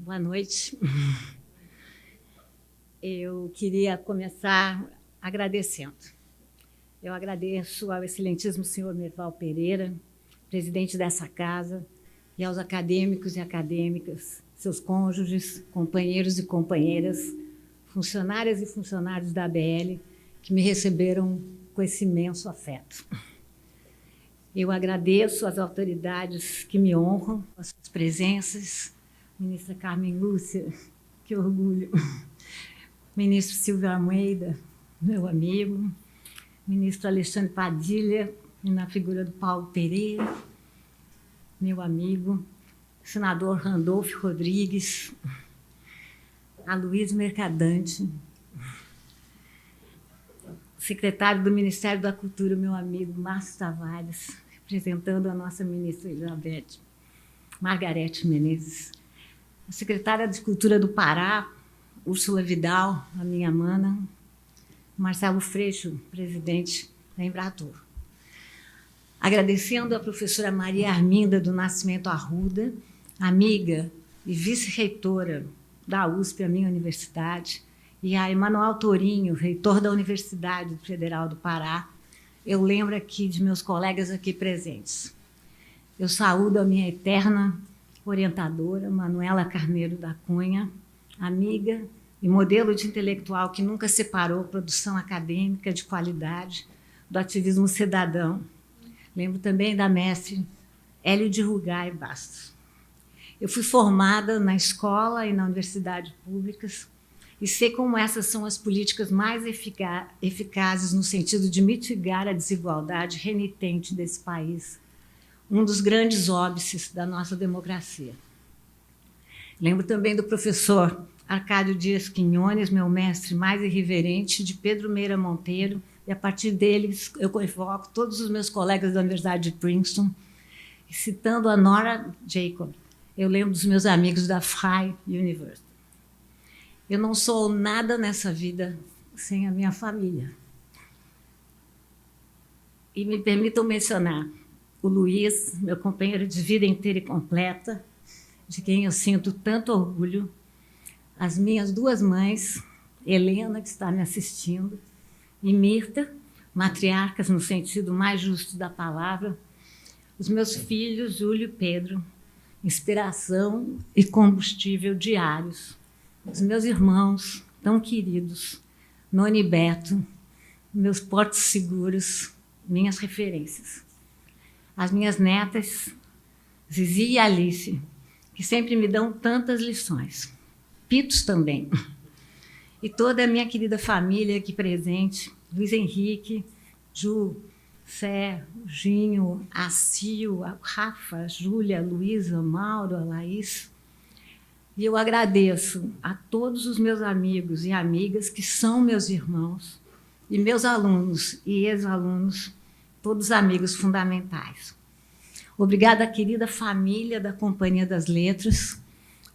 Boa noite. Eu queria começar agradecendo. Eu agradeço ao excelentíssimo senhor Merval Pereira, presidente dessa casa, e aos acadêmicos e acadêmicas, seus cônjuges, companheiros e companheiras, funcionárias e funcionários da ABL, que me receberam com esse imenso afeto. Eu agradeço às autoridades que me honram com as suas presenças, ministra Carmen Lúcia, que orgulho, ministro Silvio Almeida, meu amigo, ministro Alexandre Padilha, e na figura do Paulo Pereira, meu amigo, senador Randolfo Rodrigues, Aloysio Mercadante, secretário do Ministério da Cultura, meu amigo Márcio Tavares, representando a nossa ministra Elizabeth Margarete Menezes, a secretária de Cultura do Pará, Úrsula Vidal, a minha mana, Marcelo Freixo, presidente da Embratur. Agradecendo à professora Maria Arminda do Nascimento Arruda, amiga e vice-reitora da USP, a minha universidade, e a Emanuel Tourinho, reitor da Universidade Federal do Pará. Eu lembro aqui de meus colegas aqui presentes. Eu saúdo a minha eterna orientadora, Manuela Carneiro da Cunha, amiga e modelo de intelectual que nunca separou produção acadêmica de qualidade do ativismo cidadão. Lembro também da mestre Hélio de Rugai Bastos. Eu fui formada na escola e na universidade públicas e sei como essas são as políticas mais eficazes no sentido de mitigar a desigualdade renitente desse país, um dos grandes óbices da nossa democracia. Lembro também do professor Arcádio Dias Quinones, meu mestre mais irreverente, de Pedro Meira Monteiro, e a partir deles eu evoco todos os meus colegas da Universidade de Princeton, e citando a Nora Jacob, eu lembro dos meus amigos da Frye University. Eu não sou nada nessa vida sem a minha família. E me permitam mencionar o Luiz, meu companheiro de vida inteira e completa, de quem eu sinto tanto orgulho, as minhas duas mães, Helena, que está me assistindo, e Mirta, matriarcas no sentido mais justo da palavra, os meus filhos, Júlio e Pedro, inspiração e combustível diários, os meus irmãos tão queridos, Noni e Beto, meus portos seguros, minhas referências. As minhas netas, Zizi e Alice, que sempre me dão tantas lições. Pitos também. E toda a minha querida família aqui presente, Luiz Henrique, Ju, Sé, Ginho, Acio, Rafa, Júlia, Luísa, Mauro, a Laís. E eu agradeço a todos os meus amigos e amigas que são meus irmãos, e meus alunos e ex-alunos, todos amigos fundamentais. Obrigada, querida família da Companhia das Letras.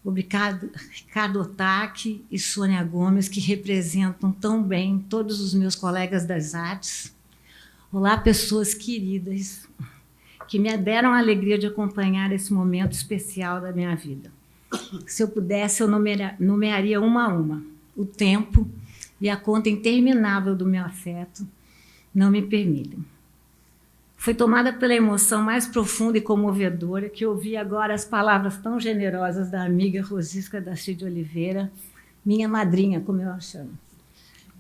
Obrigado, Ricardo Otaque e Sônia Gomes, que representam tão bem todos os meus colegas das artes. Olá, pessoas queridas, que me deram a alegria de acompanhar esse momento especial da minha vida. Se eu pudesse, eu nomearia uma a uma. O tempo e a conta interminável do meu afeto não me permitem. Foi tomada pela emoção mais profunda e comovedora que ouvi agora as palavras tão generosas da amiga Rosisca da Cid Oliveira, minha madrinha, como eu a chamo.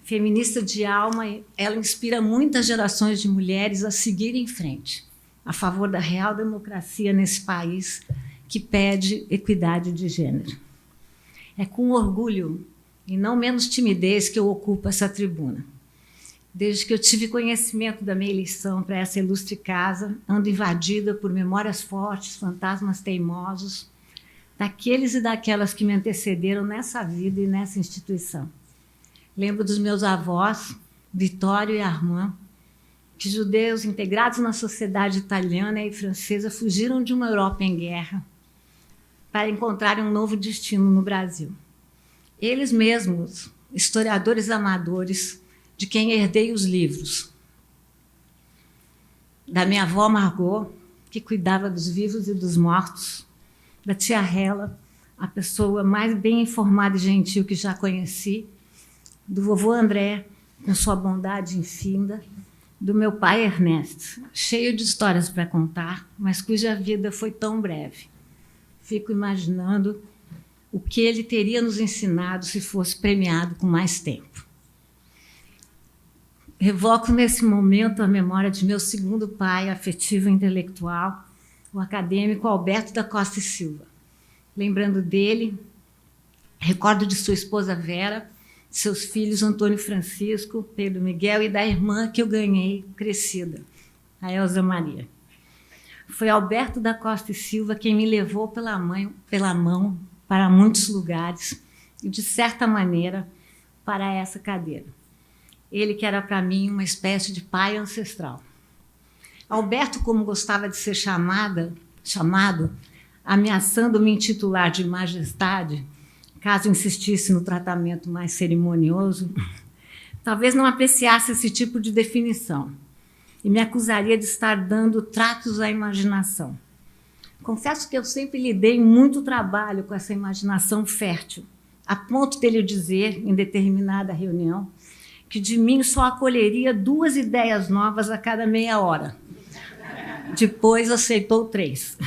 Feminista de alma, ela inspira muitas gerações de mulheres a seguirem em frente, a favor da real democracia nesse país que pede equidade de gênero. É com orgulho e não menos timidez que eu ocupo essa tribuna. Desde que eu tive conhecimento da minha eleição para essa ilustre casa, ando invadida por memórias fortes, fantasmas teimosos, daqueles e daquelas que me antecederam nessa vida e nessa instituição. Lembro dos meus avós, Vittorio e Armand, que judeus integrados na sociedade italiana e francesa fugiram de uma Europa em guerra para encontrarem um novo destino no Brasil. Eles mesmos, historiadores amadores, de quem herdei os livros. Da minha avó Margot, que cuidava dos vivos e dos mortos, da tia Hela, a pessoa mais bem informada e gentil que já conheci, do vovô André, com sua bondade infinda, do meu pai Ernesto, cheio de histórias para contar, mas cuja vida foi tão breve. Fico imaginando o que ele teria nos ensinado se fosse premiado com mais tempo. Revoco nesse momento a memória de meu segundo pai, afetivo e intelectual, o acadêmico Alberto da Costa e Silva. Lembrando dele, recordo de sua esposa Vera, de seus filhos Antônio Francisco, Pedro Miguel e da irmã que eu ganhei crescida, a Elza Maria. Foi Alberto da Costa e Silva quem me levou pela mão para muitos lugares e, de certa maneira, para essa cadeira. Ele que era para mim uma espécie de pai ancestral. Alberto, como gostava de ser chamado, ameaçando me intitular de majestade, caso insistisse no tratamento mais cerimonioso, talvez não apreciasse esse tipo de definição e me acusaria de estar dando tratos à imaginação. Confesso que eu sempre lhe dei muito trabalho com essa imaginação fértil, a ponto dele dizer, em determinada reunião, que de mim só acolheria 2 ideias novas a cada meia hora. Depois aceitou 3.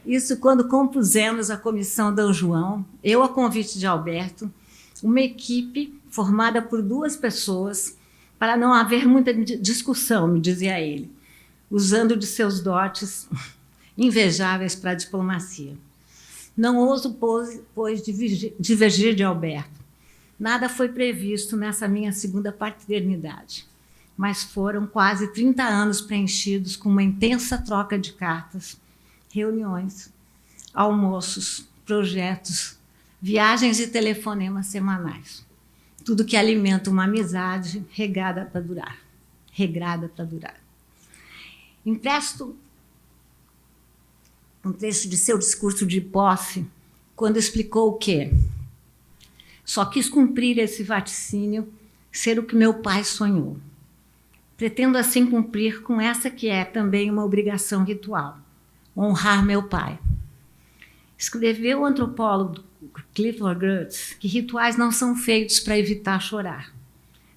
Isso quando compusemos a Comissão D. João, eu a convite de Alberto, uma equipe formada por 2 pessoas, para não haver muita discussão, me dizia ele, usando de seus dotes invejáveis para a diplomacia. Não ouso, pois, divergir de Alberto. Nada foi previsto nessa minha segunda paternidade, mas foram quase 30 anos preenchidos com uma intensa troca de cartas, reuniões, almoços, projetos, viagens e telefonemas semanais. Tudo que alimenta uma amizade regrada para durar. Empresto um trecho de seu discurso de posse, quando explicou que só quis cumprir esse vaticínio, ser o que meu pai sonhou. Pretendo assim cumprir com essa que é também uma obrigação ritual, honrar meu pai. Escreveu o antropólogo Clifford Geertz que rituais não são feitos para evitar chorar.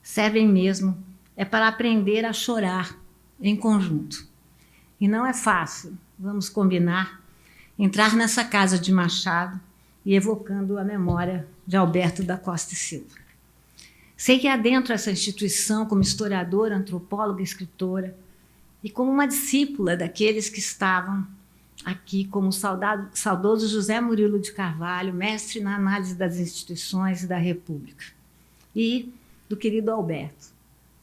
Servem mesmo para aprender a chorar em conjunto. E não é fácil, vamos combinar, entrar nessa casa de Machado e evocando a memória de Alberto da Costa e Silva. Sei que adentro essa instituição como historiadora, antropóloga e escritora, e como uma discípula daqueles que estavam aqui, como o saudoso José Murilo de Carvalho, mestre na análise das instituições da República, e do querido Alberto,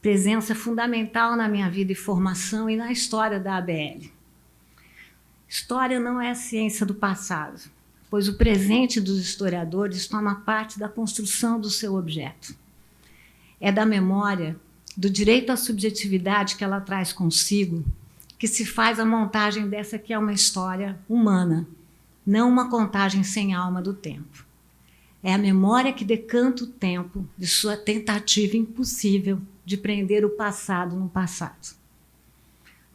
presença fundamental na minha vida e formação e na história da ABL. História não é a ciência do passado, pois o presente dos historiadores toma parte da construção do seu objeto. É da memória, do direito à subjetividade que ela traz consigo, que se faz a montagem dessa que é uma história humana, não uma contagem sem alma do tempo. É a memória que decanta o tempo de sua tentativa impossível de prender o passado no passado.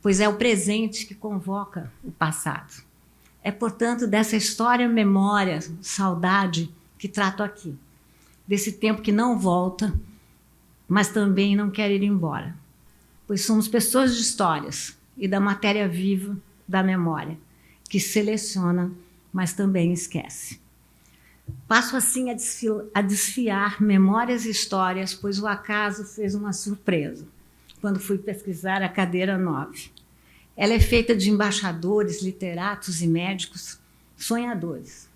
Pois é o presente que convoca o passado. É, portanto, dessa história, memória, saudade que trato aqui. Desse tempo que não volta, mas também não quer ir embora. Pois somos pessoas de histórias e da matéria viva da memória, que seleciona, mas também esquece. Passo assim a desfiar memórias e histórias, pois o acaso fez uma surpresa, quando fui pesquisar a cadeira 9. Ela é feita de embaixadores, literatos e médicos sonhadores.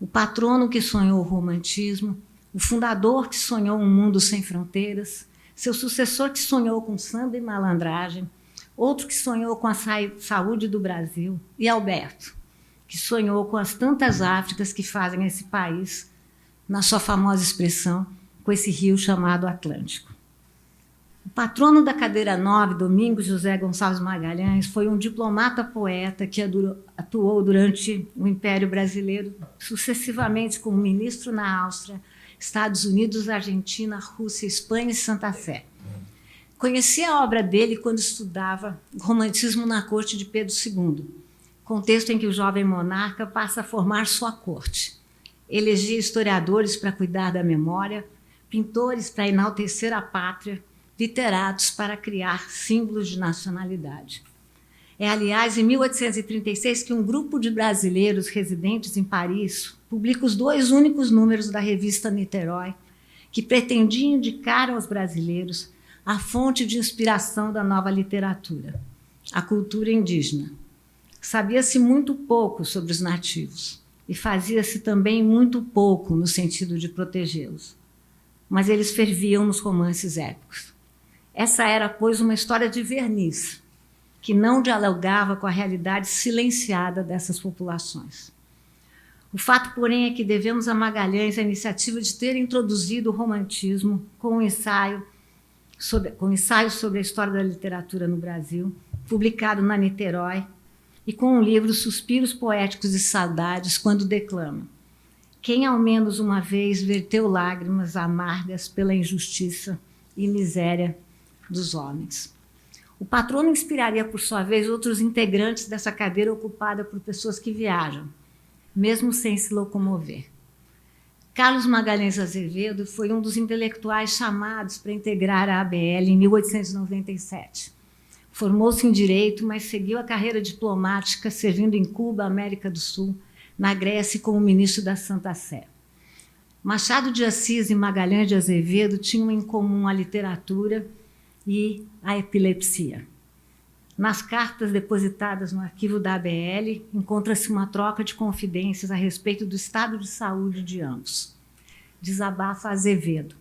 O patrono que sonhou o romantismo, o fundador que sonhou um mundo sem fronteiras, seu sucessor que sonhou com samba e malandragem, outro que sonhou com a saúde do Brasil, e Alberto, que sonhou com as tantas Áfricas que fazem esse país, na sua famosa expressão, com esse rio chamado Atlântico. O patrono da cadeira 9, Domingos José Gonçalves Magalhães, foi um diplomata poeta que atuou durante o Império Brasileiro, sucessivamente como ministro na Áustria, Estados Unidos, Argentina, Rússia, Espanha e Santa Fé. Conheci a obra dele quando estudava o romantismo na corte de Pedro II, contexto em que o jovem monarca passa a formar sua corte. Elegia historiadores para cuidar da memória, pintores para enaltecer a pátria, literatos para criar símbolos de nacionalidade. É, aliás, em 1836 que um grupo de brasileiros residentes em Paris publica os 2 únicos números da revista Niterói, que pretendia indicar aos brasileiros a fonte de inspiração da nova literatura, a cultura indígena. Sabia-se muito pouco sobre os nativos e fazia-se também muito pouco no sentido de protegê-los. Mas eles ferviam nos romances épicos. Essa era, pois, uma história de verniz, que não dialogava com a realidade silenciada dessas populações. O fato, porém, é que devemos a Magalhães a iniciativa de ter introduzido o romantismo com um ensaio sobre a história da literatura no Brasil, publicado na Niterói, e com o livro Suspiros Poéticos e Saudades, quando declama: quem ao menos uma vez verteu lágrimas amargas pela injustiça e miséria dos homens. O patrono inspiraria, por sua vez, outros integrantes dessa cadeira ocupada por pessoas que viajam, mesmo sem se locomover. Carlos Magalhães Azevedo foi um dos intelectuais chamados para integrar a ABL em 1897. Formou-se em Direito, mas seguiu a carreira diplomática, servindo em Cuba, América do Sul, na Grécia e como ministro da Santa Sé. Machado de Assis e Magalhães de Azevedo tinham em comum a literatura e a epilepsia. Nas cartas depositadas no arquivo da ABL, encontra-se uma troca de confidências a respeito do estado de saúde de ambos. Desabafa Azevedo: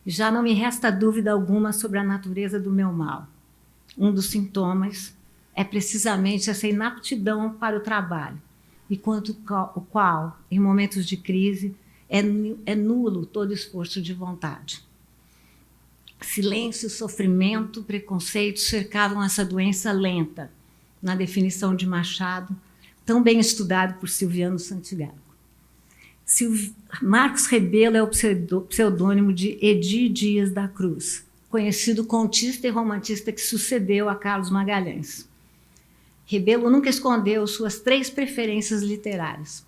já não me resta dúvida alguma sobre a natureza do meu mal. Um dos sintomas é precisamente essa inaptidão para o trabalho, e quanto o qual, em momentos de crise, é nulo todo esforço de vontade. Silêncio, sofrimento, preconceito cercavam essa doença lenta, na definição de Machado, tão bem estudado por Silviano Santiago. Marcos Rebelo é o pseudônimo de Edi Dias da Cruz, conhecido contista e romantista que sucedeu a Carlos Magalhães. Rebelo nunca escondeu suas 3 preferências literárias: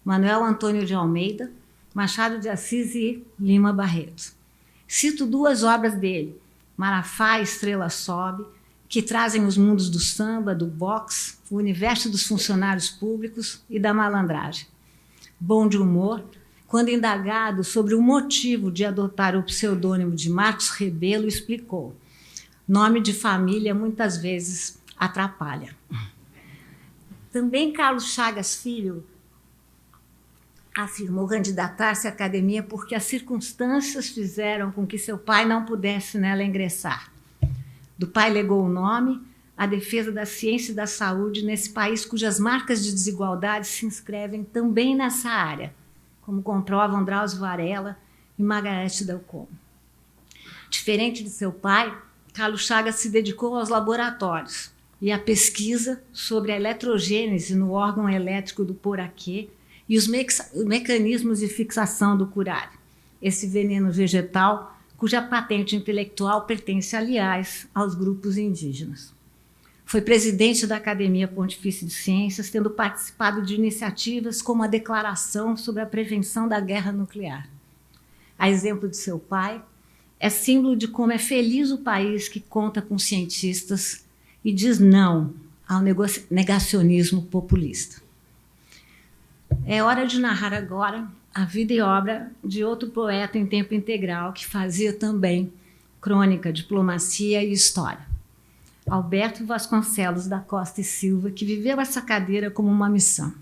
Manuel Antônio de Almeida, Machado de Assis e Lima Barreto. Cito 2 obras dele, Marafá e Estrela Sobe, que trazem os mundos do samba, do boxe, o universo dos funcionários públicos e da malandragem. Bom de Humor, quando indagado sobre o motivo de adotar o pseudônimo de Marcos Rebelo, explicou: nome de família muitas vezes atrapalha. Também Carlos Chagas Filho afirmou candidatar-se à academia porque as circunstâncias fizeram com que seu pai não pudesse nela ingressar. Do pai legou o nome, a defesa da ciência e da saúde nesse país cujas marcas de desigualdade se inscrevem também nessa área, como comprovam Drauzio Varela e Margarete Del Como. Diferente de seu pai, Carlos Chagas se dedicou aos laboratórios e à pesquisa sobre a eletrogênese no órgão elétrico do poraquê e os mecanismos de fixação do curare, esse veneno vegetal cuja patente intelectual pertence, aliás, aos grupos indígenas. Foi presidente da Academia Pontifícia de Ciências, tendo participado de iniciativas como a Declaração sobre a Prevenção da Guerra Nuclear. A exemplo de seu pai, é símbolo de como é feliz o país que conta com cientistas e diz não ao negacionismo populista. É hora de narrar agora a vida e obra de outro poeta em tempo integral que fazia também crônica, diplomacia e história. Alberto Vasconcelos da Costa e Silva, que viveu essa cadeira como uma missão.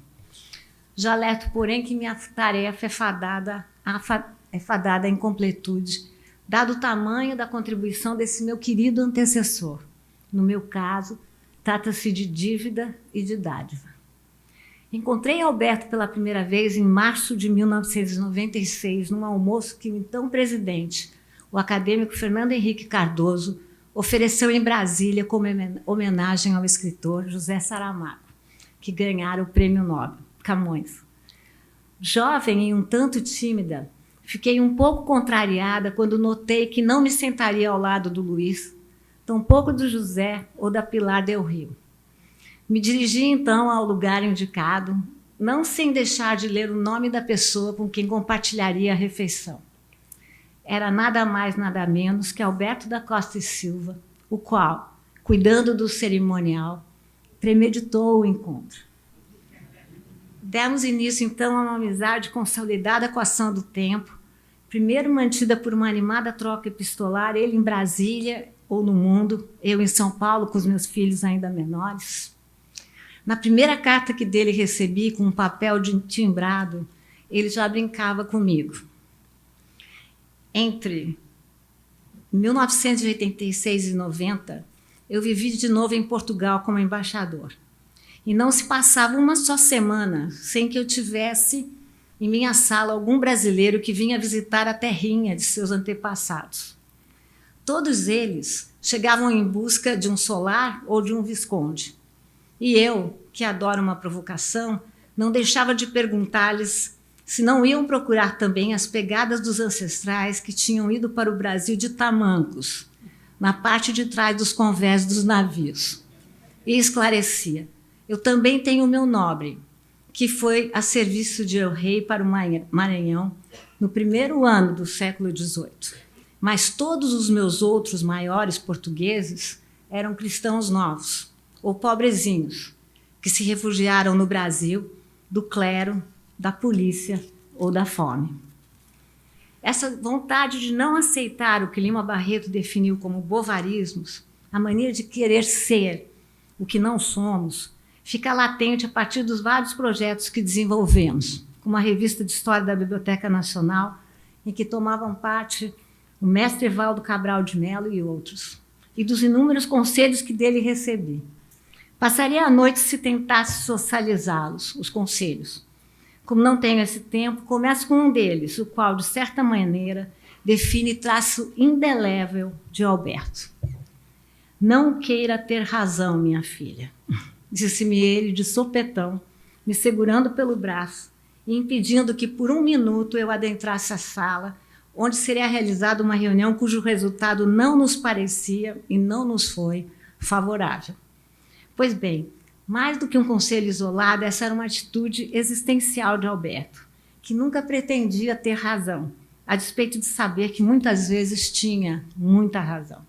Já alerto, porém, que minha tarefa é fadada à incompletude, dado o tamanho da contribuição desse meu querido antecessor. No meu caso, trata-se de dívida e de dádiva. Encontrei Alberto pela primeira vez em março de 1996, num almoço que o então presidente, o acadêmico Fernando Henrique Cardoso, ofereceu em Brasília como homenagem ao escritor José Saramago, que ganhara o Prêmio Nobel, Camões. Jovem e um tanto tímida, fiquei um pouco contrariada quando notei que não me sentaria ao lado do Luiz, tampouco do José ou da Pilar Del Rio. Me dirigi, então, ao lugar indicado, não sem deixar de ler o nome da pessoa com quem compartilharia a refeição. Era nada mais, nada menos que Alberto da Costa e Silva, o qual, cuidando do cerimonial, premeditou o encontro. Demos início, então, a uma amizade consolidada com a ação do tempo, primeiro mantida por uma animada troca epistolar, ele em Brasília ou no mundo, eu em São Paulo com os meus filhos ainda menores. Na primeira carta que dele recebi, com um papel timbrado, ele já brincava comigo. Entre 1986 e 90, eu vivi de novo em Portugal como embaixador. E não se passava uma só semana sem que eu tivesse em minha sala algum brasileiro que vinha visitar a terrinha de seus antepassados. Todos eles chegavam em busca de um solar ou de um visconde. E eu, que adoro uma provocação, não deixava de perguntar-lhes se não iam procurar também as pegadas dos ancestrais que tinham ido para o Brasil de tamancos, na parte de trás dos convés dos navios. E esclarecia: eu também tenho o meu nobre, que foi a serviço de El-Rei para o Maranhão no primeiro ano do século XVIII. Mas todos os meus outros maiores portugueses eram cristãos novos, ou pobrezinhos, que se refugiaram no Brasil do clero, da polícia ou da fome. Essa vontade de não aceitar o que Lima Barreto definiu como bovarismos, a mania de querer ser o que não somos, fica latente a partir dos vários projetos que desenvolvemos, como a revista de História da Biblioteca Nacional, em que tomavam parte o mestre Evaldo Cabral de Mello e outros, e dos inúmeros conselhos que dele recebi. Passaria a noite se tentasse socializá-los, os conselhos. Como não tenho esse tempo, começo com um deles, o qual, de certa maneira, define traço indelével de Alberto. Não queira ter razão, minha filha, disse-me ele de sopetão, me segurando pelo braço e impedindo que por um minuto eu adentrasse a sala, onde seria realizada uma reunião cujo resultado não nos parecia e não nos foi favorável. Pois bem, mais do que um conselho isolado, essa era uma atitude existencial de Alberto, que nunca pretendia ter razão, a despeito de saber que muitas vezes tinha muita razão.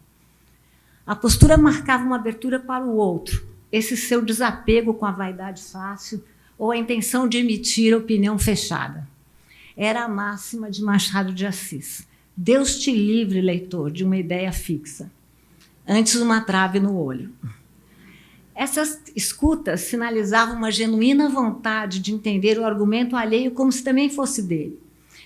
A postura marcava uma abertura para o outro, esse seu desapego com a vaidade fácil ou a intenção de emitir opinião fechada. Era a máxima de Machado de Assis: Deus te livre, leitor, de uma ideia fixa, antes uma trave no olho. Essas escutas sinalizavam uma genuína vontade de entender o argumento alheio como se também fosse dele.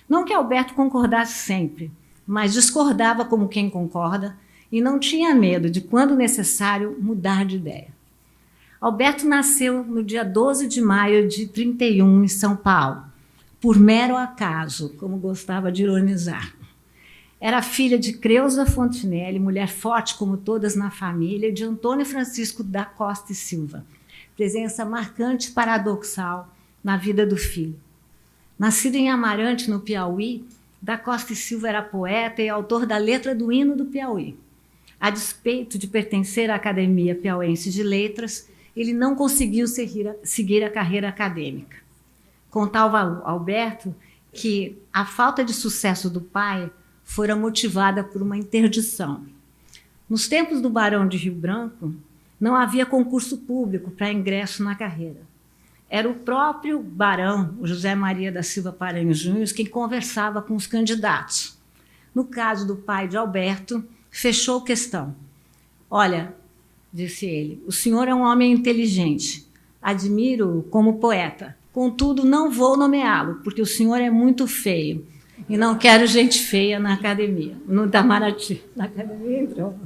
Não que Alberto concordasse sempre, mas discordava como quem concorda e não tinha medo de, quando necessário, mudar de ideia. Alberto nasceu no dia 12 de maio de 31, em São Paulo, por mero acaso, como gostava de ironizar. Era filha de Creusa Fontenelle, mulher forte como todas na família, de Antônio Francisco da Costa e Silva, presença marcante e paradoxal na vida do filho. Nascido em Amarante, no Piauí, da Costa e Silva era poeta e autor da letra do hino do Piauí. A despeito de pertencer à Academia Piauense de Letras, ele não conseguiu seguir a carreira acadêmica. Contava Alberto que a falta de sucesso do pai fora motivada por uma interdição. Nos tempos do Barão de Rio Branco, não havia concurso público para ingresso na carreira. Era o próprio barão, o José Maria da Silva Paranhos Júnior, quem conversava com os candidatos. No caso do pai de Alberto, fechou questão. Olha, disse ele, o senhor é um homem inteligente, admiro-o como poeta, contudo não vou nomeá-lo, porque o senhor é muito feio. E não quero gente feia na academia, no Itamaraty. Na academia entrou.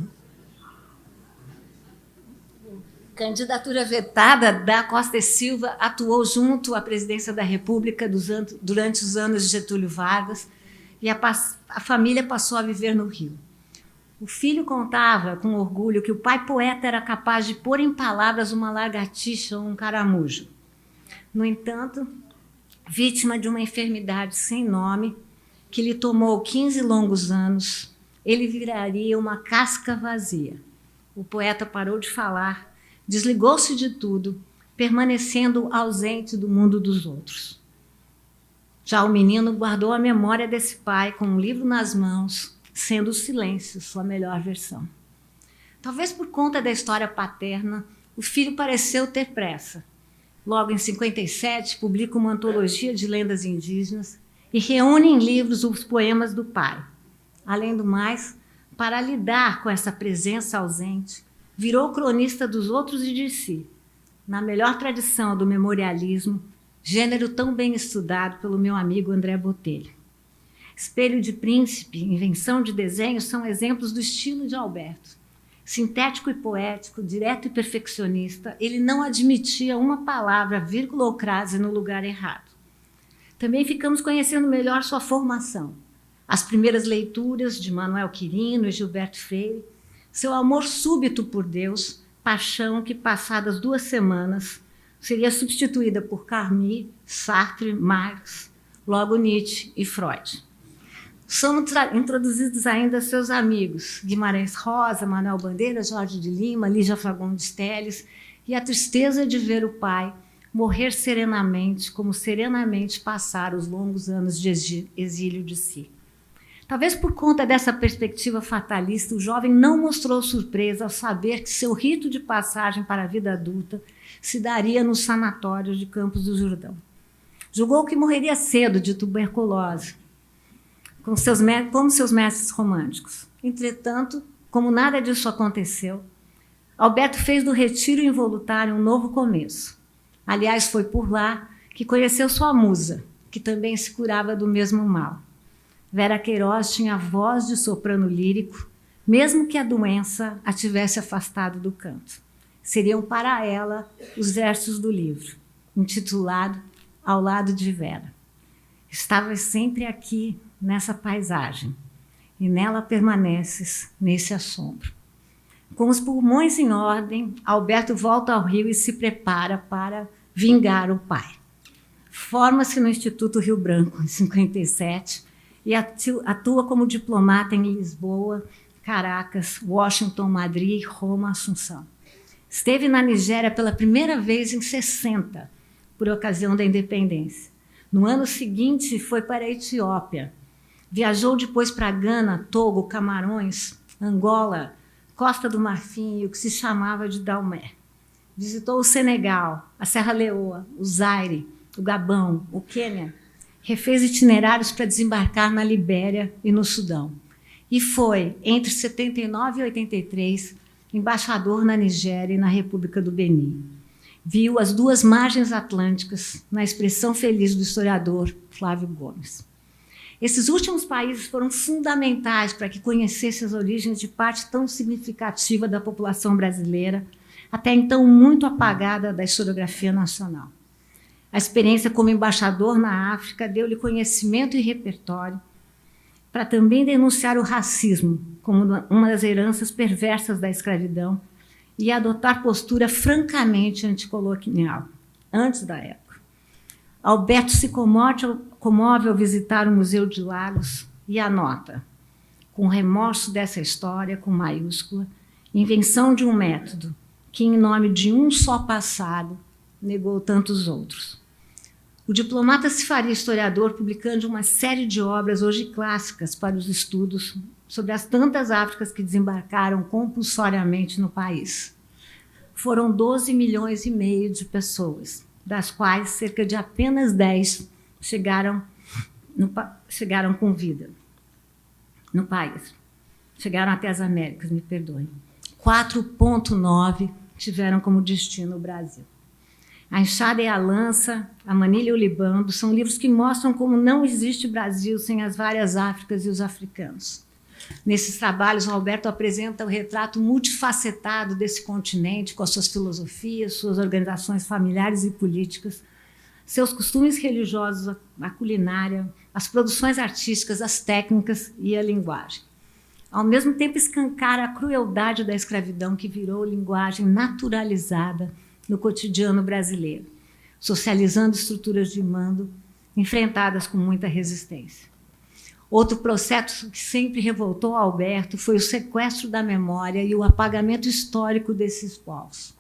Candidatura vetada, da Costa e Silva atuou junto à presidência da República durante os anos de Getúlio Vargas e a família passou a viver no Rio. O filho contava com orgulho que o pai poeta era capaz de pôr em palavras uma lagartixa ou um caramujo. No entanto, vítima de uma enfermidade sem nome, que lhe tomou 15 longos anos, ele viraria uma casca vazia. O poeta parou de falar, Desligou-se de tudo, permanecendo ausente do mundo dos outros. Já o menino guardou a memória desse pai com um livro nas mãos, sendo o silêncio sua melhor versão. Talvez por conta da história paterna, o filho pareceu ter pressa. Logo em 57, publica uma antologia de lendas indígenas e reúne em livros os poemas do pai. Além do mais, para lidar com essa presença ausente, virou cronista dos outros e de si, na melhor tradição do memorialismo, gênero tão bem estudado pelo meu amigo André Botelho. Espelho de Príncipe, invenção de desenho são exemplos do estilo de Alberto. Sintético e poético, direto e perfeccionista, ele não admitia uma palavra, vírgula ou crase no lugar errado. Também ficamos conhecendo melhor sua formação. As primeiras leituras de Manuel Quirino e Gilberto Freire, seu amor súbito por Deus, paixão que, passadas 2 semanas, seria substituída por Camus, Sartre, Marx, logo Nietzsche e Freud. São introduzidos ainda seus amigos, Guimarães Rosa, Manuel Bandeira, Jorge de Lima, Lígia Fagundes Telles, e a tristeza de ver o pai morrer serenamente, como serenamente passar os longos anos de exílio de si. Talvez por conta dessa perspectiva fatalista, o jovem não mostrou surpresa ao saber que seu rito de passagem para a vida adulta se daria no sanatório de Campos do Jordão. Julgou que morreria cedo de tuberculose, como seus mestres românticos. Entretanto, como nada disso aconteceu, Alberto fez do retiro involuntário um novo começo. Aliás, foi por lá que conheceu sua musa, que também se curava do mesmo mal. Vera Queiroz tinha a voz de soprano lírico, mesmo que a doença a tivesse afastado do canto. Seriam para ela os versos do livro, intitulado Ao Lado de Vera. Estavas sempre aqui, nessa paisagem, e nela permaneces, nesse assombro. Com os pulmões em ordem, Alberto volta ao Rio e se prepara para vingar o pai. Forma-se no Instituto Rio Branco, em 57, e atua como diplomata em Lisboa, Caracas, Washington, Madrid, Roma, Assunção. Esteve na Nigéria pela primeira vez em 60, por ocasião da independência. No ano seguinte, foi para a Etiópia. Viajou depois para Gana, Togo, Camarões, Angola, Costa do Marfim e o que se chamava de Daomé. Visitou o Senegal, a Serra Leoa, o Zaire, o Gabão, o Quênia. Refez itinerários para desembarcar na Libéria e no Sudão. E foi, entre 79 e 83, embaixador na Nigéria e na República do Benin. Viu as 2 margens atlânticas, na expressão feliz do historiador Flávio Gomes. Esses últimos países foram fundamentais para que conhecesse as origens de parte tão significativa da população brasileira, até então muito apagada da historiografia nacional. A experiência como embaixador na África deu-lhe conhecimento e repertório para também denunciar o racismo como uma das heranças perversas da escravidão e adotar postura francamente anticolonial, antes da época. Alberto se comove ao visitar o Museu de Lagos e anota, com remorso dessa história, com maiúscula, invenção de um método que, em nome de um só passado, negou tantos outros. O diplomata se faria historiador publicando uma série de obras hoje clássicas para os estudos sobre as tantas Áfricas que desembarcaram compulsoriamente no país. Foram 12 milhões e meio de pessoas, das quais cerca de apenas 10 chegaram com vida no país. Chegaram até as Américas, me perdoem. 4,9 tiveram como destino o Brasil. A Enxada e a Lança, A Manilha e o Libambo são livros que mostram como não existe Brasil sem as várias Áfricas e os africanos. Nesses trabalhos, o Alberto apresenta o retrato multifacetado desse continente, com as suas filosofias, suas organizações familiares e políticas, seus costumes religiosos, a culinária, as produções artísticas, as técnicas e a linguagem. Ao mesmo tempo, escancara a crueldade da escravidão que virou linguagem naturalizada no cotidiano brasileiro, socializando estruturas de mando enfrentadas com muita resistência. Outro processo que sempre revoltou Alberto foi o sequestro da memória e o apagamento histórico desses povos.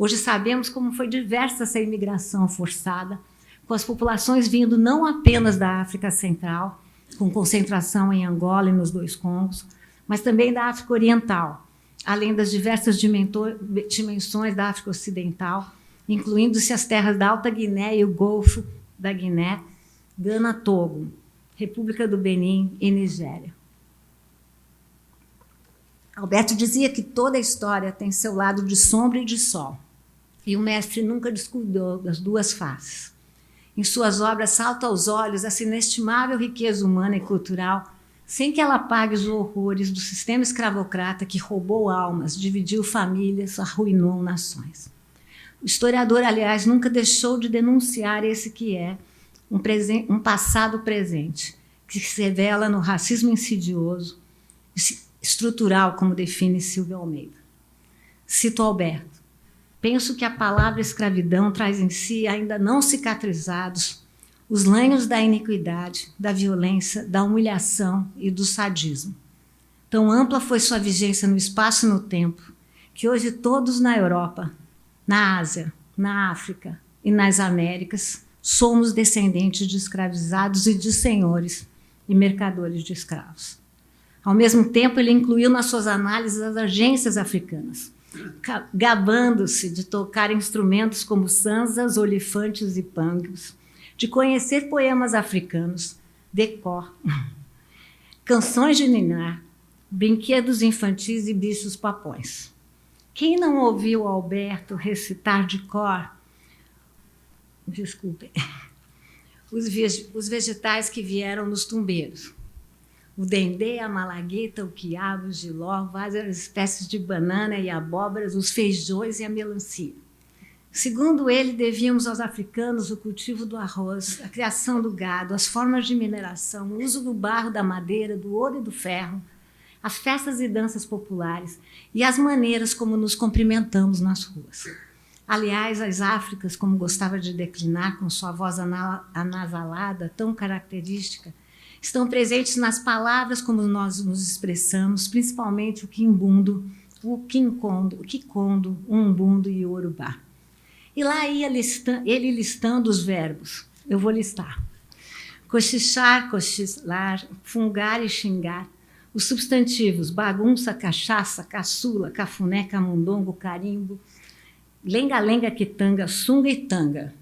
Hoje sabemos como foi diversa essa imigração forçada, com as populações vindo não apenas da África Central, com concentração em Angola e nos dois Congos, mas também da África Oriental, além das diversas dimensões da África Ocidental, incluindo-se as terras da Alta Guiné e o Golfo da Guiné, Gana, Togo, República do Benin e Nigéria. Alberto dizia que toda a história tem seu lado de sombra e de sol, e o mestre nunca descuidou das duas faces. Em suas obras salta aos olhos essa inestimável riqueza humana e cultural, sem que ela apague os horrores do sistema escravocrata que roubou almas, dividiu famílias, arruinou nações. O historiador, aliás, nunca deixou de denunciar esse que é um passado presente, que se revela no racismo insidioso, estrutural, como define Silvio Almeida. Cito Alberto: penso que a palavra escravidão traz em si, ainda não cicatrizados, os lanhos da iniquidade, da violência, da humilhação e do sadismo. Tão ampla foi sua vigência no espaço e no tempo, que hoje todos na Europa, na Ásia, na África e nas Américas somos descendentes de escravizados e de senhores e mercadores de escravos. Ao mesmo tempo, ele incluiu nas suas análises as agências africanas, gabando-se de tocar instrumentos como sanzas, olifantes e pangos, de conhecer poemas africanos, decor, canções de ninar, brinquedos infantis e bichos papões. Quem não ouviu Alberto recitar de cor, desculpem, os vegetais que vieram nos tumbeiros? O dendê, a malagueta, o quiabo, o jiló, várias espécies de banana e abóboras, os feijões e a melancia. Segundo ele, devíamos aos africanos o cultivo do arroz, a criação do gado, as formas de mineração, o uso do barro, da madeira, do ouro e do ferro, as festas e danças populares e as maneiras como nos cumprimentamos nas ruas. Aliás, as Áfricas, como gostava de declinar com sua voz anasalada, tão característica, estão presentes nas palavras como nós nos expressamos, principalmente o quimbundo, o quikondo, o umbundo e o urubá. E lá ia ele listando os verbos. Eu vou listar. Cochichar, cochilar, fungar e xingar. Os substantivos bagunça, cachaça, caçula, cafuné, camundongo, carimbo, lenga-lenga, quitanga, sunga e tanga.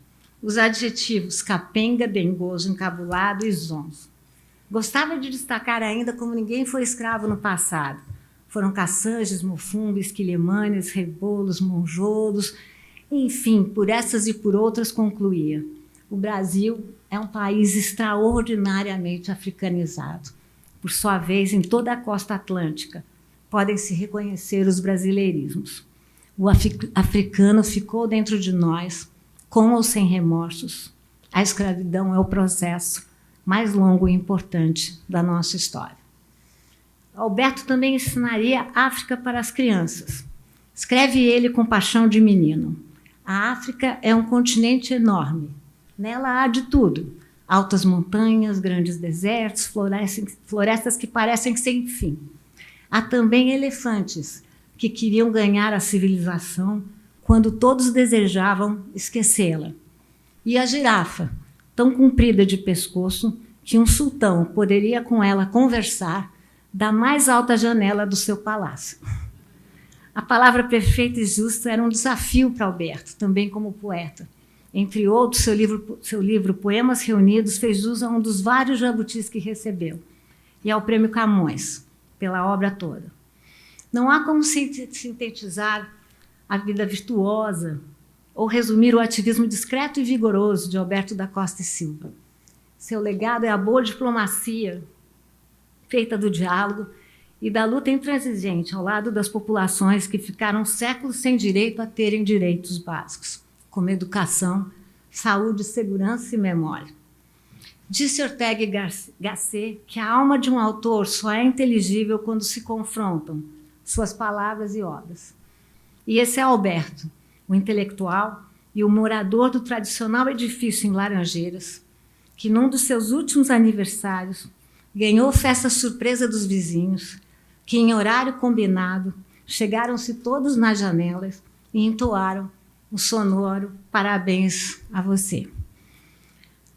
Os adjetivos capenga, dengoso, encabulado e zonzo. Gostava de destacar ainda como ninguém foi escravo no passado. Foram caçanges, mofumbes, quilemanes, rebolos, monjolos, enfim, por essas e por outras concluía: o Brasil é um país extraordinariamente africanizado. Por sua vez, em toda a costa atlântica, podem se reconhecer os brasileirismos. O africano ficou dentro de nós, com ou sem remorsos. A escravidão é o processo mais longo e importante da nossa história. Alberto também ensinaria África para as crianças. Escreve ele com paixão de menino: a África é um continente enorme. Nela há de tudo: altas montanhas, grandes desertos, florestas que parecem sem fim. Há também elefantes que queriam ganhar a civilização quando todos desejavam esquecê-la. E a girafa, tão comprida de pescoço que um sultão poderia com ela conversar da mais alta janela do seu palácio. A palavra perfeita e justa era um desafio para Alberto, também como poeta. Entre outros, seu livro Poemas Reunidos fez jus a um dos vários jabutis que recebeu, e ao Prêmio Camões, pela obra toda. Não há como sintetizar a vida virtuosa ou resumir o ativismo discreto e vigoroso de Alberto da Costa e Silva. Seu legado é a boa diplomacia, feita do diálogo e da luta intransigente ao lado das populações que ficaram séculos sem direito a terem direitos básicos, como educação, saúde, segurança e memória. Disse Ortega y Gasset que a alma de um autor só é inteligível quando se confrontam suas palavras e obras. E esse é Alberto, o intelectual e o morador do tradicional edifício em Laranjeiras, que num dos seus últimos aniversários ganhou festa surpresa dos vizinhos, que em horário combinado chegaram-se todos nas janelas e entoaram um sonoro parabéns a você.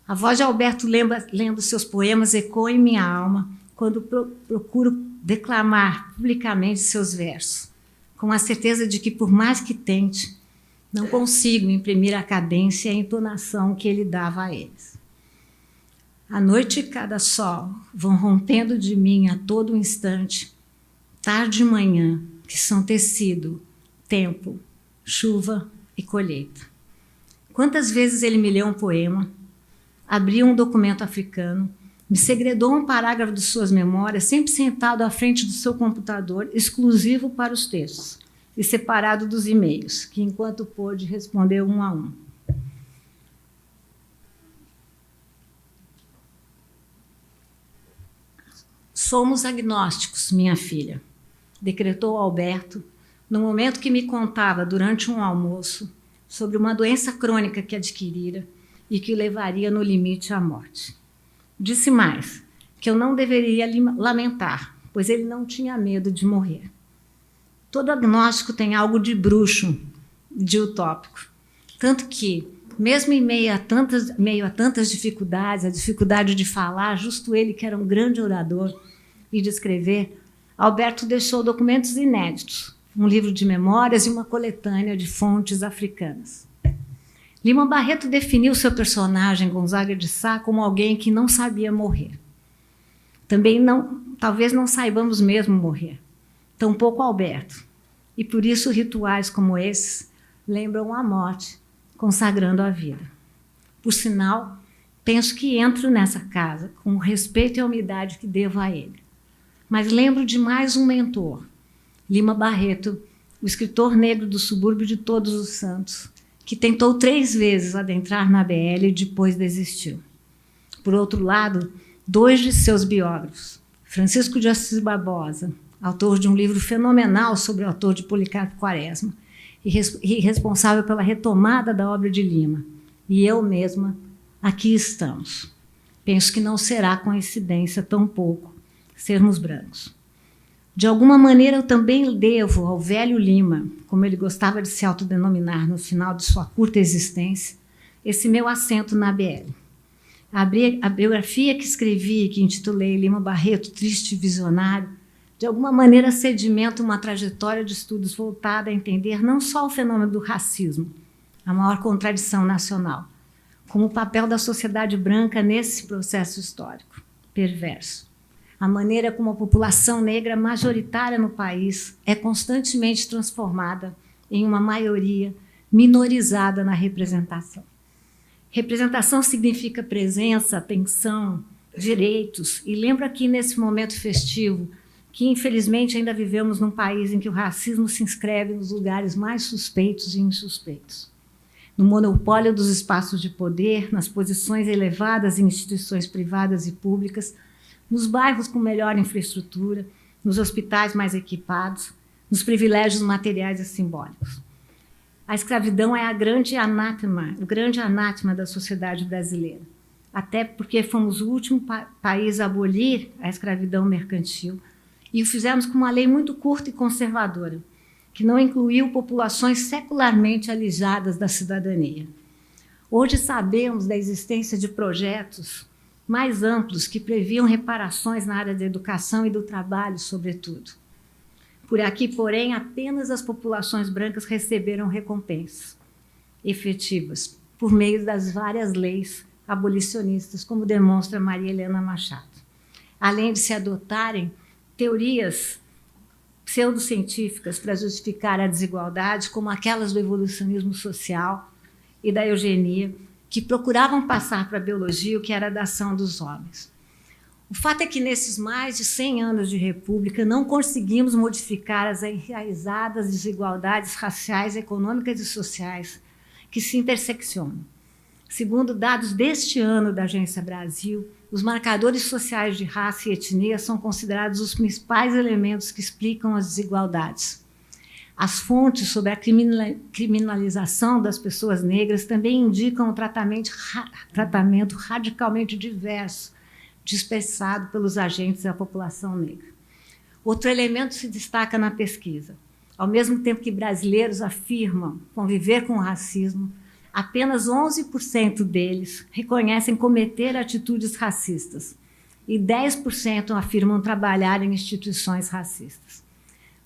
A voz de Alberto lendo seus poemas ecoa em minha alma quando procuro declamar publicamente seus versos, com a certeza de que, por mais que tente, não consigo imprimir a cadência e a entonação que ele dava a eles. A noite e cada sol vão rompendo de mim a todo instante, tarde e manhã, que são tecido, tempo, chuva e colheita. Quantas vezes ele me leu um poema, abriu um documento africano, me segredou um parágrafo de suas memórias, sempre sentado à frente do seu computador, exclusivo para os textos, e separado dos e-mails, que enquanto pôde respondeu um a um. Somos agnósticos, minha filha, decretou Alberto, no momento que me contava, durante um almoço, sobre uma doença crônica que adquirira e que o levaria no limite à morte. Disse mais, que eu não deveria lamentar, pois ele não tinha medo de morrer. Todo agnóstico tem algo de bruxo, de utópico. Tanto que, mesmo em meio a tantas dificuldades, a dificuldade de falar, justo ele que era um grande orador e de escrever, Alberto deixou documentos inéditos, um livro de memórias e uma coletânea de fontes africanas. Lima Barreto definiu seu personagem, Gonzaga de Sá, como alguém que não sabia morrer. Talvez não saibamos mesmo morrer, tampouco Alberto. E por isso rituais como esses lembram a morte, consagrando a vida. Por sinal, penso que entro nessa casa com o respeito e a humildade que devo a ele. Mas lembro de mais um mentor, Lima Barreto, o escritor negro do subúrbio de Todos os Santos, que tentou 3 vezes adentrar na BL e depois desistiu. Por outro lado, 2 de seus biógrafos, Francisco de Assis Barbosa, autor de um livro fenomenal sobre o autor de Policarpo Quaresma, e responsável pela retomada da obra de Lima, e eu mesma, aqui estamos. Penso que não será coincidência tampouco sermos brancos. De alguma maneira, eu também devo ao velho Lima, como ele gostava de se autodenominar no final de sua curta existência, esse meu assento na BL. A biografia que escrevi, que intitulei Lima Barreto, Triste Visionário, de alguma maneira sedimenta uma trajetória de estudos voltada a entender não só o fenômeno do racismo, a maior contradição nacional, como o papel da sociedade branca nesse processo histórico perverso. A maneira como a população negra majoritária no país é constantemente transformada em uma maioria minorizada na representação. Representação significa presença, atenção, direitos, e lembro aqui nesse momento festivo que, infelizmente, ainda vivemos num país em que o racismo se inscreve nos lugares mais suspeitos e insuspeitos. No monopólio dos espaços de poder, nas posições elevadas em instituições privadas e públicas, nos bairros com melhor infraestrutura, nos hospitais mais equipados, nos privilégios materiais e simbólicos. A escravidão é o grande anátema da sociedade brasileira, até porque fomos o último país a abolir a escravidão mercantil e o fizemos com uma lei muito curta e conservadora, que não incluiu populações secularmente alijadas da cidadania. Hoje sabemos da existência de projetos mais amplos que previam reparações na área da educação e do trabalho, sobretudo. Por aqui, porém, apenas as populações brancas receberam recompensas efetivas por meio das várias leis abolicionistas, como demonstra Maria Helena Machado. Além de se adotarem teorias pseudocientíficas para justificar a desigualdade, como aquelas do evolucionismo social e da eugenia, que procuravam passar para a biologia o que era da ação dos homens. O fato é que, nesses mais de 100 anos de república, não conseguimos modificar as enraizadas desigualdades raciais, econômicas e sociais que se interseccionam. Segundo dados deste ano da Agência Brasil, os marcadores sociais de raça e etnia são considerados os principais elementos que explicam as desigualdades. As fontes sobre a criminalização das pessoas negras também indicam um tratamento radicalmente diverso, dispensado pelos agentes da população negra. Outro elemento se destaca na pesquisa. Ao mesmo tempo que brasileiros afirmam conviver com o racismo, apenas 11% deles reconhecem cometer atitudes racistas e 10% afirmam trabalhar em instituições racistas.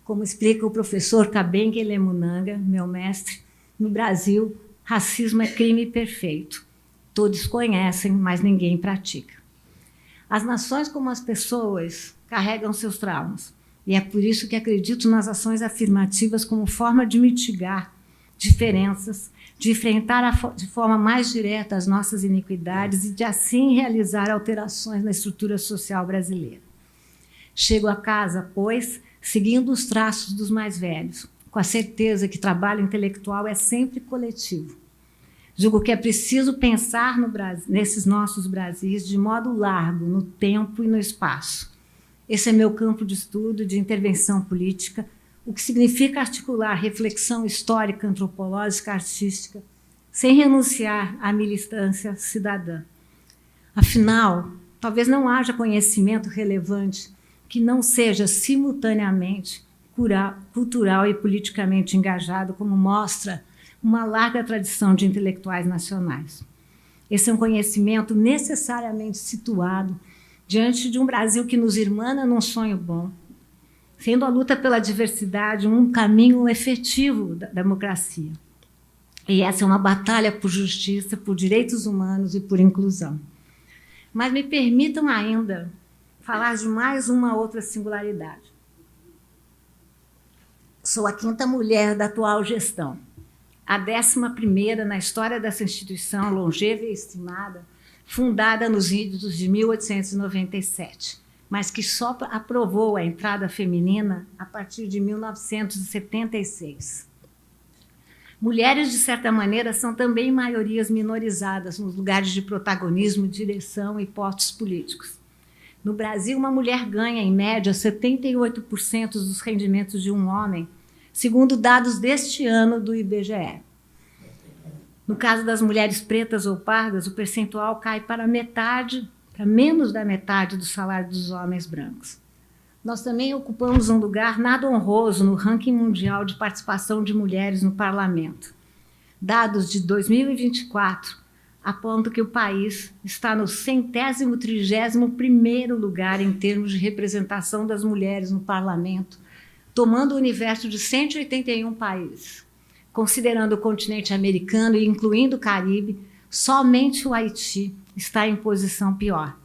Como explica o professor Kabenge Lemunanga, meu mestre, no Brasil, racismo é crime perfeito. Todos conhecem, mas ninguém pratica. As nações, como as pessoas, carregam seus traumas. E é por isso que acredito nas ações afirmativas como forma de mitigar diferenças, de enfrentar de forma mais direta as nossas iniquidades e de assim realizar alterações na estrutura social brasileira. Chego a casa, pois, seguindo os traços dos mais velhos, com a certeza que trabalho intelectual é sempre coletivo. Julgo que é preciso pensar nesses nossos Brasis de modo largo, no tempo e no espaço. Esse é meu campo de estudo, de intervenção política, o que significa articular reflexão histórica, antropológica, artística, sem renunciar à militância cidadã. Afinal, talvez não haja conhecimento relevante que não seja simultaneamente cultural e politicamente engajado, como mostra uma larga tradição de intelectuais nacionais. Esse é um conhecimento necessariamente situado diante de um Brasil que nos irmana num sonho bom, sendo a luta pela diversidade um caminho efetivo da democracia. E essa é uma batalha por justiça, por direitos humanos e por inclusão. Mas me permitam ainda falar de mais uma outra singularidade. Sou a 5ª mulher da atual gestão, a 11ª na história dessa instituição longeva e estimada, fundada nos idos de 1897, mas que só aprovou a entrada feminina a partir de 1976. Mulheres, de certa maneira, são também maiorias minorizadas nos lugares de protagonismo, direção e postos políticos. No Brasil, uma mulher ganha, em média, 78% dos rendimentos de um homem, segundo dados deste ano do IBGE. No caso das mulheres pretas ou pardas, o percentual cai para menos da metade do salário dos homens brancos. Nós também ocupamos um lugar nada honroso no ranking mundial de participação de mulheres no parlamento. Dados de 2024 apontam que o país está no 131º lugar em termos de representação das mulheres no parlamento, tomando o universo de 181 países. Considerando o continente americano e incluindo o Caribe, somente o Haiti está em posição pior.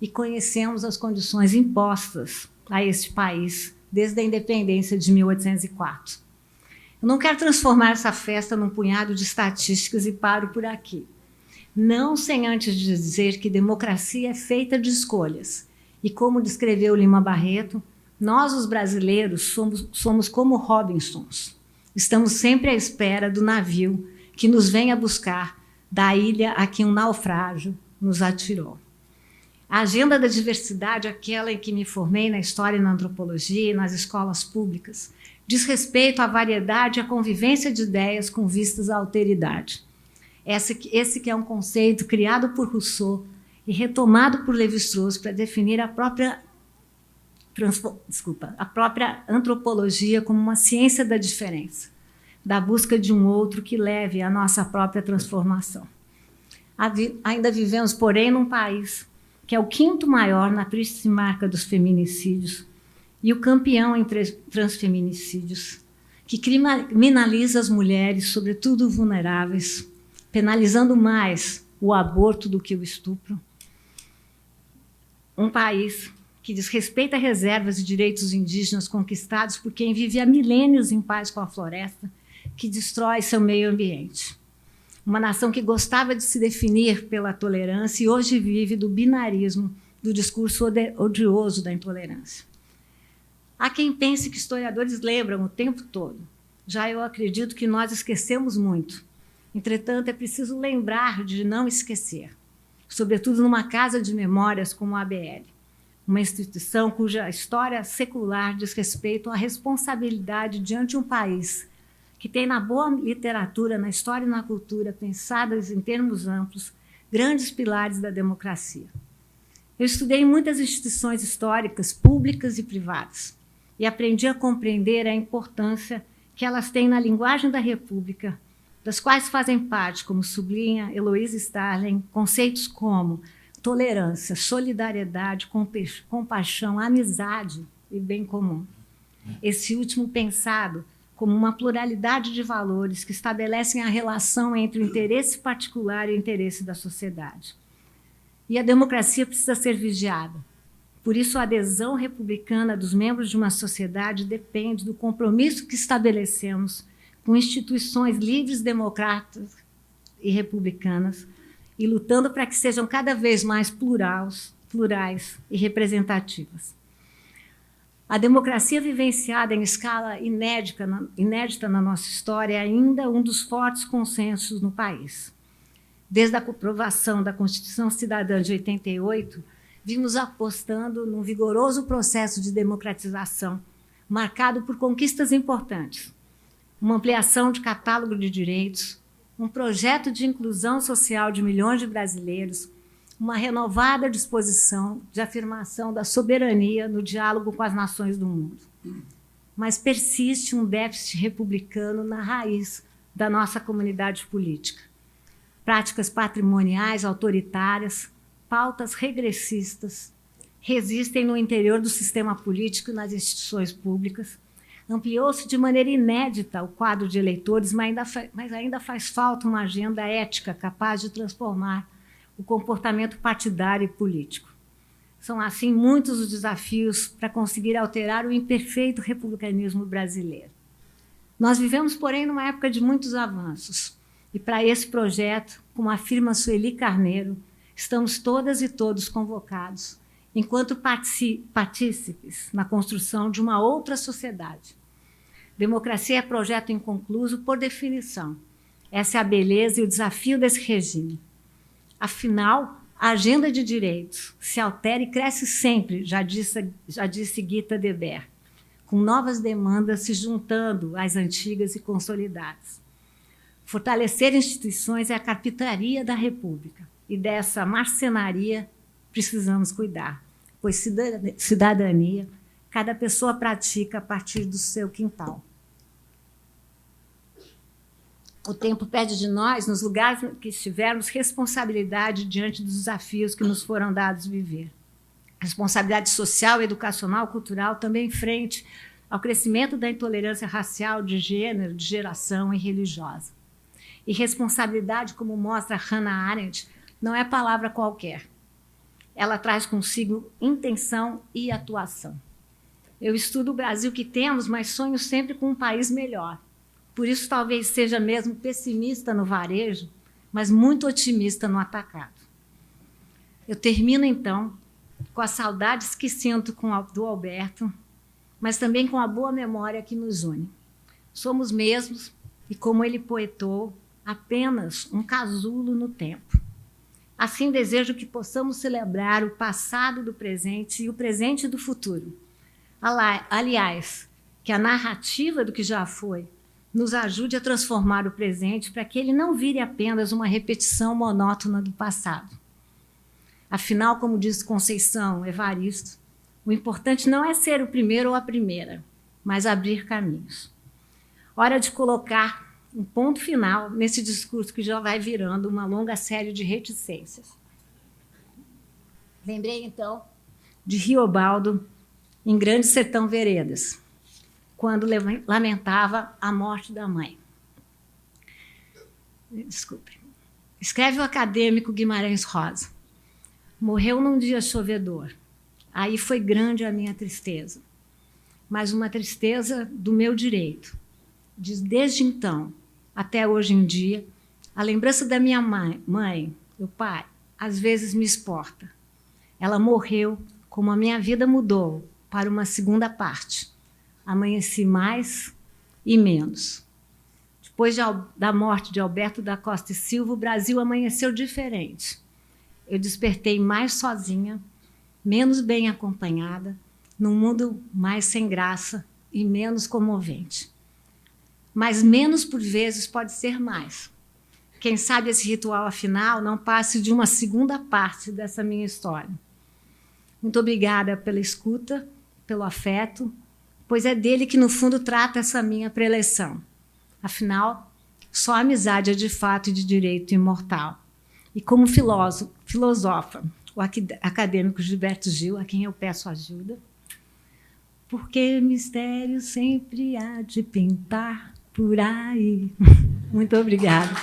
E conhecemos as condições impostas a este país desde a independência de 1804. Eu não quero transformar essa festa num punhado de estatísticas e paro por aqui. Não sem antes dizer que democracia é feita de escolhas. E como descreveu Lima Barreto, nós, os brasileiros, somos como Robinsons. Estamos sempre à espera do navio que nos venha buscar da ilha a que um naufrágio nos atirou. A agenda da diversidade, aquela em que me formei na história e na antropologia e nas escolas públicas, diz respeito à variedade e à convivência de ideias com vistas à alteridade. Esse que é um conceito criado por Rousseau e retomado por Lévi-Strauss para definir a própria antropologia como uma ciência da diferença, da busca de um outro que leve à nossa própria transformação. Ainda vivemos, porém, num país que é o 5º maior na triste marca dos feminicídios e o campeão em transfeminicídios, que criminaliza as mulheres, sobretudo vulneráveis, penalizando mais o aborto do que o estupro. Um país que desrespeita reservas e direitos indígenas conquistados por quem vive há milênios em paz com a floresta, que destrói seu meio ambiente. Uma nação que gostava de se definir pela tolerância e hoje vive do binarismo, do discurso odioso da intolerância. Há quem pense que historiadores lembram o tempo todo. Já eu acredito que nós esquecemos muito. Entretanto, é preciso lembrar de não esquecer, sobretudo numa casa de memórias como a ABL, uma instituição cuja história secular diz respeito à responsabilidade diante de um país que tem na boa literatura, na história e na cultura, pensadas em termos amplos, grandes pilares da democracia. Eu estudei em muitas instituições históricas, públicas e privadas. e aprendi a compreender a importância que elas têm na linguagem da República, das quais fazem parte, como sublinha Eloísa Starling, conceitos como tolerância, solidariedade, compaixão, amizade e bem comum. Esse último pensado como uma pluralidade de valores que estabelecem a relação entre o interesse particular e o interesse da sociedade. E a democracia precisa ser vigiada. Por isso, a adesão republicana dos membros de uma sociedade depende do compromisso que estabelecemos com instituições livres, democráticas e republicanas, e lutando para que sejam cada vez mais plurais e representativas. A democracia vivenciada em escala inédita na nossa história é ainda um dos fortes consensos no país. Desde a aprovação da Constituição Cidadã de 88, vimos apostando num vigoroso processo de democratização, marcado por conquistas importantes, uma ampliação de catálogo de direitos, um projeto de inclusão social de milhões de brasileiros, uma renovada disposição de afirmação da soberania no diálogo com as nações do mundo. Mas persiste um déficit republicano na raiz da nossa comunidade política. Práticas patrimoniais autoritárias, pautas regressistas, resistem no interior do sistema político e nas instituições públicas. Ampliou-se de maneira inédita o quadro de eleitores, mas ainda faz falta uma agenda ética capaz de transformar o comportamento partidário e político. São, assim, muitos os desafios para conseguir alterar o imperfeito republicanismo brasileiro. Nós vivemos, porém, numa época de muitos avanços. E para esse projeto, como afirma Sueli Carneiro, estamos todas e todos convocados enquanto partícipes na construção de uma outra sociedade. Democracia é projeto inconcluso por definição. Essa é a beleza e o desafio desse regime. Afinal, a agenda de direitos se altera e cresce sempre, já disse Gita Deber, com novas demandas se juntando às antigas e consolidadas. Fortalecer instituições é a capitania da República, e dessa marcenaria precisamos cuidar, pois cidadania cada pessoa pratica a partir do seu quintal. O tempo pede de nós, nos lugares em que estivermos, responsabilidade diante dos desafios que nos foram dados viver. Responsabilidade social, educacional, cultural, também frente ao crescimento da intolerância racial, de gênero, de geração e religiosa. E responsabilidade, como mostra Hannah Arendt, não é palavra qualquer. Ela traz consigo intenção e atuação. Eu estudo o Brasil que temos, mas sonho sempre com um país melhor. Por isso, talvez seja mesmo pessimista no varejo, mas muito otimista no atacado. Eu termino, então, com as saudades que sinto do Alberto, mas também com a boa memória que nos une. Somos mesmos, e como ele poetou, apenas um casulo no tempo. Assim, desejo que possamos celebrar o passado do presente e o presente do futuro. Aliás, que a narrativa do que já foi nos ajude a transformar o presente para que ele não vire apenas uma repetição monótona do passado. Afinal, como diz Conceição Evaristo, o importante não é ser o primeiro ou a primeira, mas abrir caminhos. Hora de colocar um ponto final nesse discurso que já vai virando uma longa série de reticências. Lembrei, então, de Riobaldo em Grande Sertão Veredas, quando lamentava a morte da mãe. Desculpe. Escreve o acadêmico Guimarães Rosa. Morreu num dia chovedor. Aí foi grande a minha tristeza, mas uma tristeza do meu direito. Desde então, até hoje em dia, a lembrança da minha mãe, meu pai, às vezes me exporta. Ela morreu como a minha vida mudou para uma segunda parte. Amanheci mais e menos. Depois da morte de Alberto da Costa e Silva, o Brasil amanheceu diferente. Eu despertei mais sozinha, menos bem acompanhada, num mundo mais sem graça e menos comovente. Mas menos, por vezes, pode ser mais. Quem sabe esse ritual, afinal, não passe de uma segunda parte dessa minha história. Muito obrigada pela escuta, pelo afeto, pois é dele que, no fundo, trata essa minha preleção. Afinal, só a amizade é de fato e de direito imortal. E como filosofa, o acadêmico Gilberto Gil, a quem eu peço ajuda, porque mistério sempre há de pintar por aí. Muito obrigada.